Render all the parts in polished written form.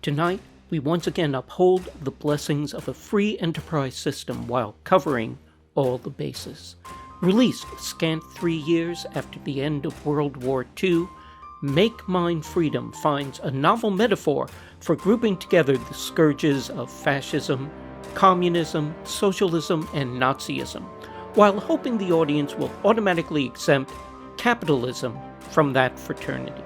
Tonight, we once again uphold the blessings of a free enterprise system while covering all the bases. Released scant 3 years after the end of World War II, Make Mine Freedom finds a novel metaphor for grouping together the scourges of fascism, communism, socialism, and Nazism, while hoping the audience will automatically exempt capitalism from that fraternity.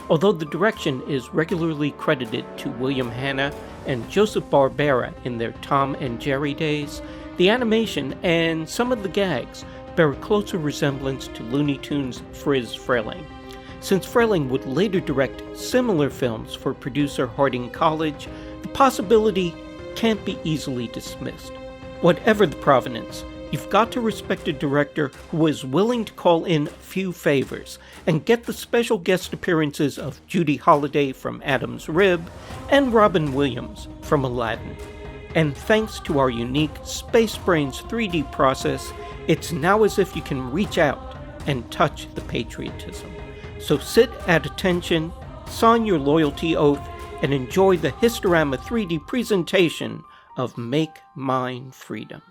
Although the direction is regularly credited to William Hanna and Joseph Barbera in their Tom and Jerry days, the animation and some of the gags bear a closer resemblance to Looney Tunes' Friz Freleng. Since Freleng would later direct similar films for producer Harding College, the possibility can't be easily dismissed. Whatever the provenance, you've got to respect a director who is willing to call in a few favors and get the special guest appearances of Judy Holliday from Adam's Rib and Robin Williams from Aladdin. And thanks to our unique Space Brains 3D process, it's now as if you can reach out and touch the patriotism. So sit at attention, sign your loyalty oath, and enjoy the Historama3D presentation of Make Mine Freedom.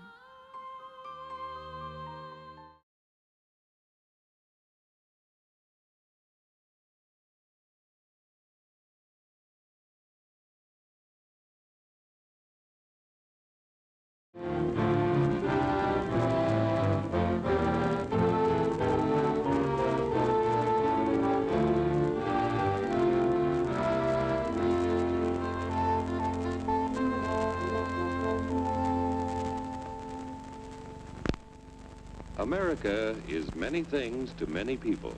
America is many things to many people.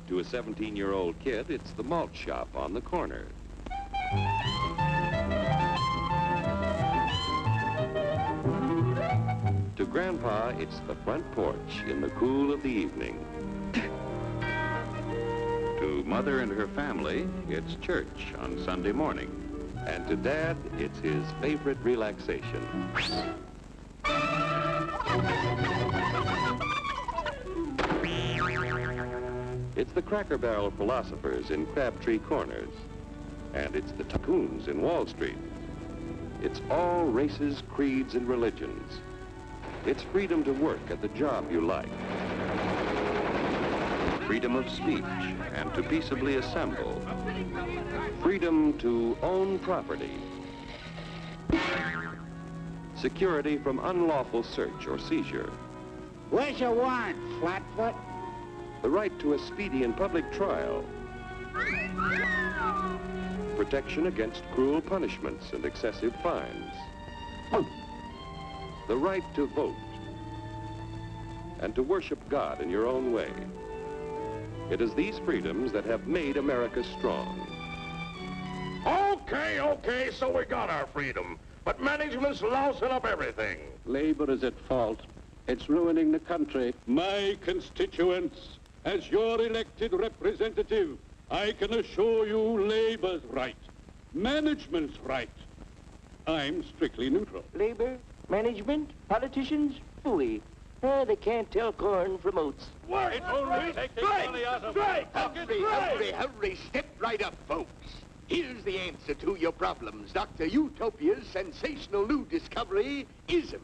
To a 17-year-old kid, it's the malt shop on the corner. To Grandpa, it's the front porch in the cool of the evening. To Mother and her family, it's church on Sunday morning. And to Dad, it's his favorite relaxation. It's the Cracker Barrel philosophers in Crabtree Corners. And it's the tycoons in Wall Street. It's all races, creeds, and religions. It's freedom to work at the job you like. Freedom of speech and to peaceably assemble. Freedom to own property. Security from unlawful search or seizure. Where's your warrant, Flatfoot? The right to a speedy and public trial. Protection against cruel punishments and excessive fines. The right to vote. And to worship God in your own way. It is these freedoms that have made America strong. Okay, so we got our freedom. But management's lousing up everything. Labor is at fault. It's ruining the country. My constituents, as your elected representative, I can assure you Labor's right, management's right. I'm strictly neutral. Labor, management, politicians, phooey. They can't tell corn from oats. Work! Hurry, step right up, folks. Here's the answer to your problems. Dr. Utopia's sensational new discovery, ism.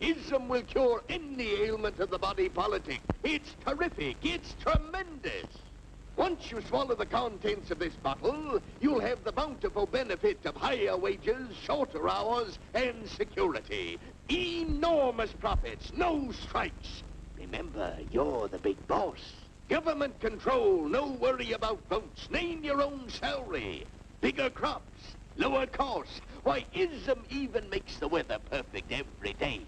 Ism will cure any ailment of the body politic. It's terrific. It's tremendous. Once you swallow the contents of this bottle, you'll have the bountiful benefit of higher wages, shorter hours, and security. Enormous profits, no strikes. Remember, you're the big boss. Government control, no worry about votes. Name your own salary. Bigger crops, lower costs. Why, ism even makes the weather perfect every day.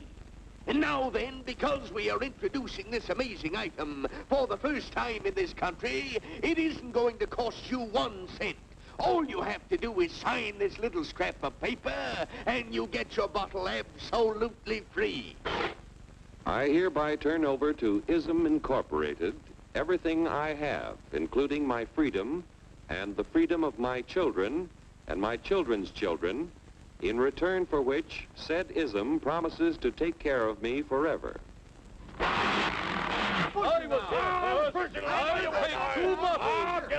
And now then, because we are introducing this amazing item for the first time in this country, it isn't going to cost you 1 cent. All you have to do is sign this little scrap of paper, and you get your bottle absolutely free. I hereby turn over to Ism Incorporated everything I have, including my freedom and the freedom of my children and my children's children, in return for which said ism promises to take care of me forever. Get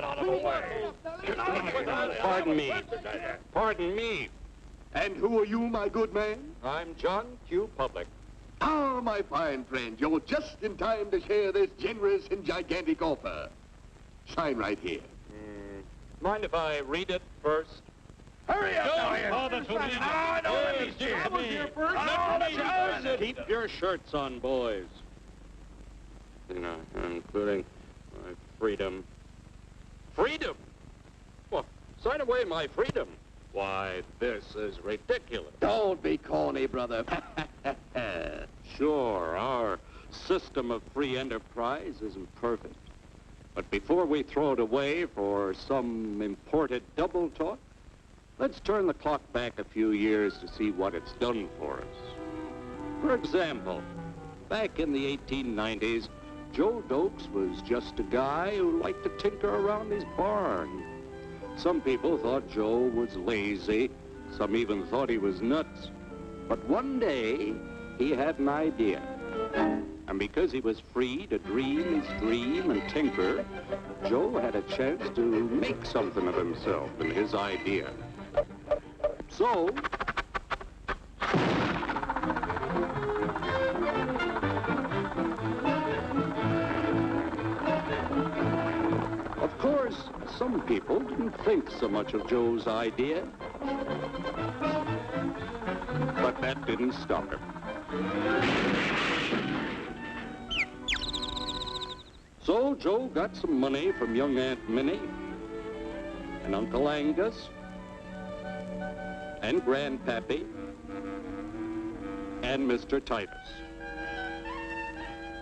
out of the way! Pardon me. Pardon me. And who are you, my good man? I'm John Q. Public. Ah, my fine friend, you're just in time to share this generous and gigantic offer. Sign right here. Mind if I read it first? Hurry up, Keep your shirts on, boys. You know, including my freedom. Freedom? Well, sign away my freedom. Why, this is ridiculous. Don't be corny, brother. Sure, our system of free enterprise isn't perfect. But before we throw it away for some imported double talk, let's turn the clock back a few years to see what it's done for us. For example, back in the 1890s, Joe Dokes was just a guy who liked to tinker around his barn. Some people thought Joe was lazy. Some even thought he was nuts. But one day, he had an idea. And because he was free to dream his dream and tinker, Joe had a chance to make something of himself and his idea. So, of course, some people didn't think so much of Joe's idea. But that didn't stop him. So Joe got some money from young Aunt Minnie and Uncle Angus and Grandpappy and Mr. Titus.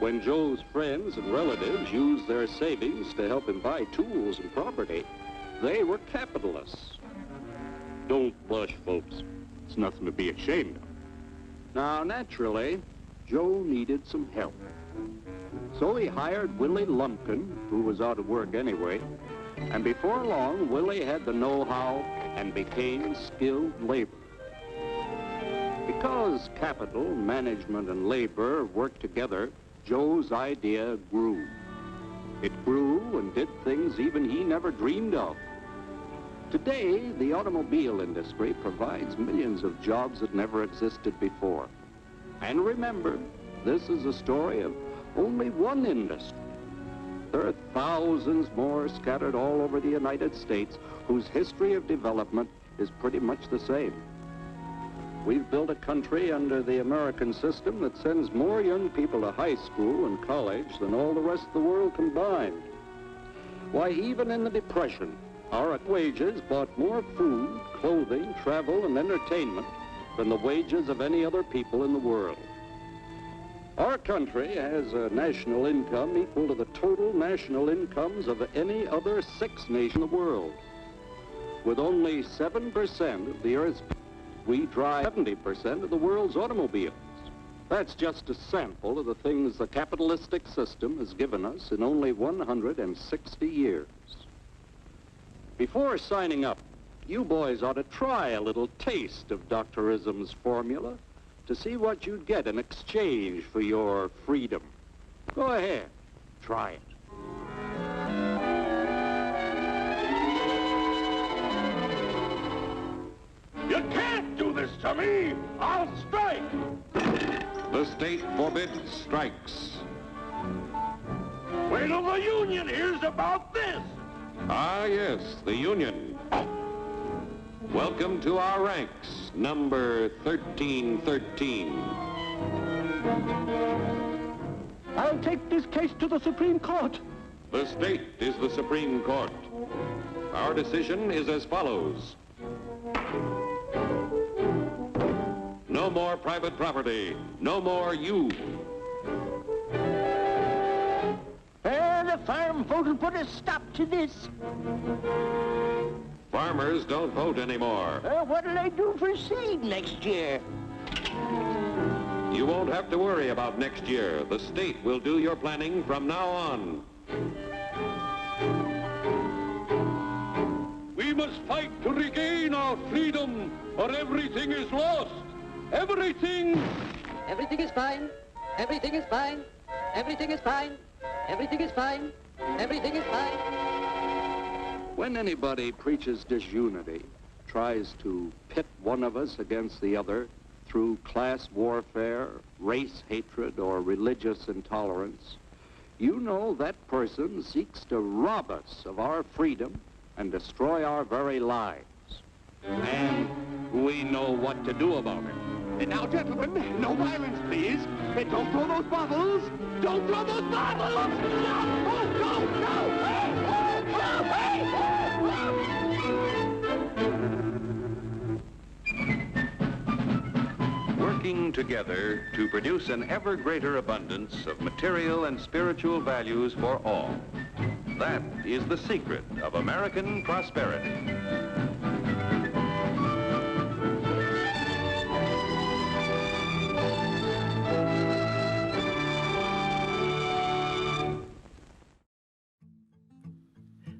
When Joe's friends and relatives used their savings to help him buy tools and property, they were capitalists. Don't blush, folks. It's nothing to be ashamed of. Now, naturally, Joe needed some help. So he hired Willie Lumpkin, who was out of work anyway, and before long, Willie had the know-how and became skilled labor. Because capital, management, and labor worked together, Joe's idea grew. It grew and did things even he never dreamed of. Today, the automobile industry provides millions of jobs that never existed before. And remember, this is a story of only one industry. There are thousands more scattered all over the United States whose history of development is pretty much the same. We've built a country under the American system that sends more young people to high school and college than all the rest of the world combined. Why, even in the Depression, our wages bought more food, clothing, travel, and entertainment than the wages of any other people in the world. Our country has a national income equal to the total national incomes of any other 6 nations in the world. With only 7% of the Earth's people, we drive 70% of the world's automobiles. That's just a sample of the things the capitalistic system has given us in only 160 years. Before signing up, you boys ought to try a little taste of Dr. Ism's formula to see what you'd get in exchange for your freedom. Go ahead, try it. You can't do this to me! I'll strike! The state forbids strikes. Wait till the union hears about this! Ah, yes, the Union. Welcome to our ranks, number 1313. I'll take this case to the Supreme Court. The state is the Supreme Court. Our decision is as follows. No more private property. No more you. The farm vote will put a stop to this. Farmers don't vote anymore. What'll they do for seed next year? You won't have to worry about next year. The state will do your planning from now on. We must fight to regain our freedom, or everything is lost. Everything! Everything is fine. Everything is fine. Everything is fine. Everything is fine. Everything is fine. When anybody preaches disunity, tries to pit one of us against the other through class warfare, race hatred, or religious intolerance, you know that person seeks to rob us of our freedom and destroy our very lives. And we know what to do about it. And now, gentlemen, no violence, please. And don't throw those bottles. Don't throw those bottles! No! Oh, no! No! Hey! Oh, hey! Working together to produce an ever greater abundance of material and spiritual values for all. That is the secret of American prosperity.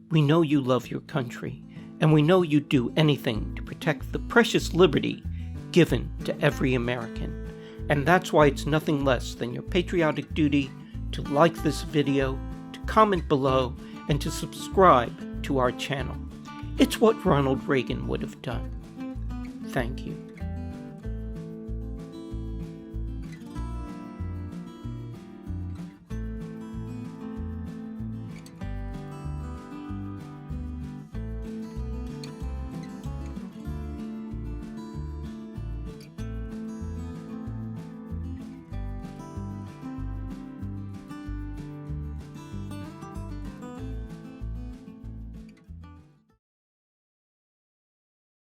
We know you love your country, and we know you'd do anything to protect the precious liberty given to every American. And that's why it's nothing less than your patriotic duty to like this video, to comment below, and to subscribe to our channel. It's what Ronald Reagan would have done. Thank you.